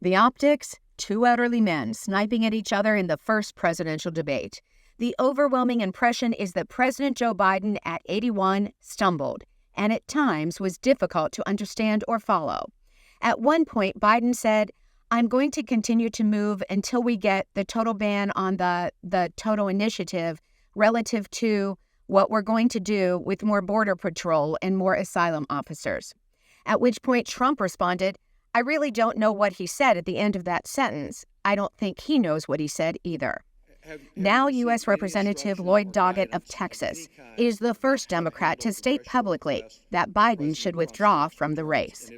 The optics? Two elderly men sniping at each other in the first presidential debate. The overwhelming impression is that President Joe Biden, at 81, stumbled, and at times was difficult to understand or follow. At one point, Biden said, "I'm going to continue to move until we get the total ban on the total initiative relative to what we're going to do with more border patrol and more asylum officers." At which point Trump responded, "I really don't know what he said at the end of that sentence. I don't think he knows what he said either." Now, U.S. Representative Lloyd Doggett of Texas is the first Democrat to state publicly that Biden should withdraw from the race.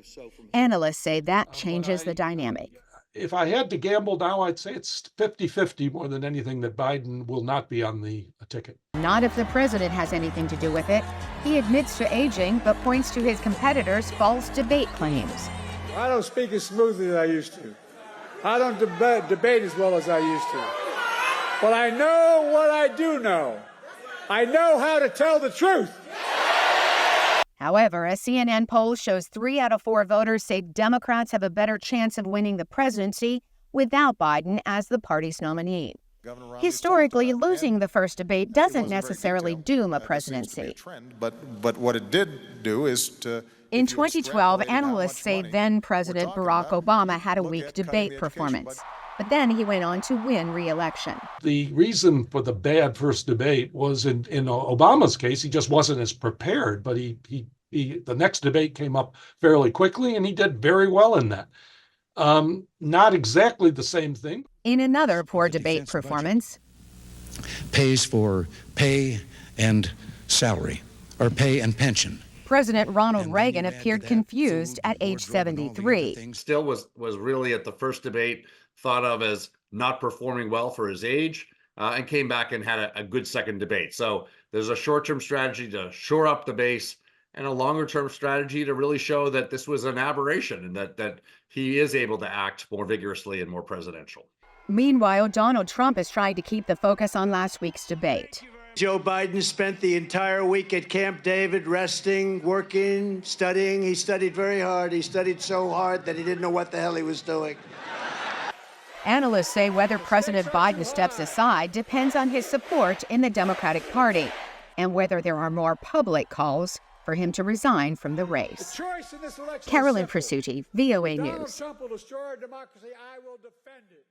Analysts say that changes the dynamic. If I had to gamble now, I'd say it's 50-50 more than anything that Biden will not be on the ticket. Not if the president has anything to do with it. He admits to aging, but points to his competitors' false debate claims. I don't speak as smoothly as I used to. I don't debate as well as I used to. But I know what I do know. I know how to tell the truth. However, a CNN poll shows 3 out of 4 voters say Democrats have a better chance of winning the presidency without Biden as the party's nominee. Historically, losing the first debate doesn't necessarily doom a presidency. But what it did do is to... In 2012, analysts say then-President Barack Obama had a weak debate performance. But then he went on to win re-election. The reason for the bad first debate was in Obama's case, he just wasn't as prepared, but the next debate came up fairly quickly, and he did very well in that. Not exactly the same thing. In another poor debate performance, pays for pay and salary, or pay and pension. President Ronald Reagan appeared confused at age 73. Still was really at the first debate thought of as not performing well for his age, and came back and had a good second debate. So there's a short-term strategy to shore up the base and a longer-term strategy to really show that this was an aberration and that he is able to act more vigorously and more presidential. Meanwhile, Donald Trump is trying to keep the focus on last week's debate. Joe Biden spent the entire week at Camp David resting, working, studying. He studied very hard. He studied so hard that he didn't know what the hell he was doing. Analysts say whether President Biden steps aside depends on his support in the Democratic Party and whether there are more public calls for him to resign from the race. Carolyn Presutti, VOA News. Donald Trump will destroy our democracy. I will defend it.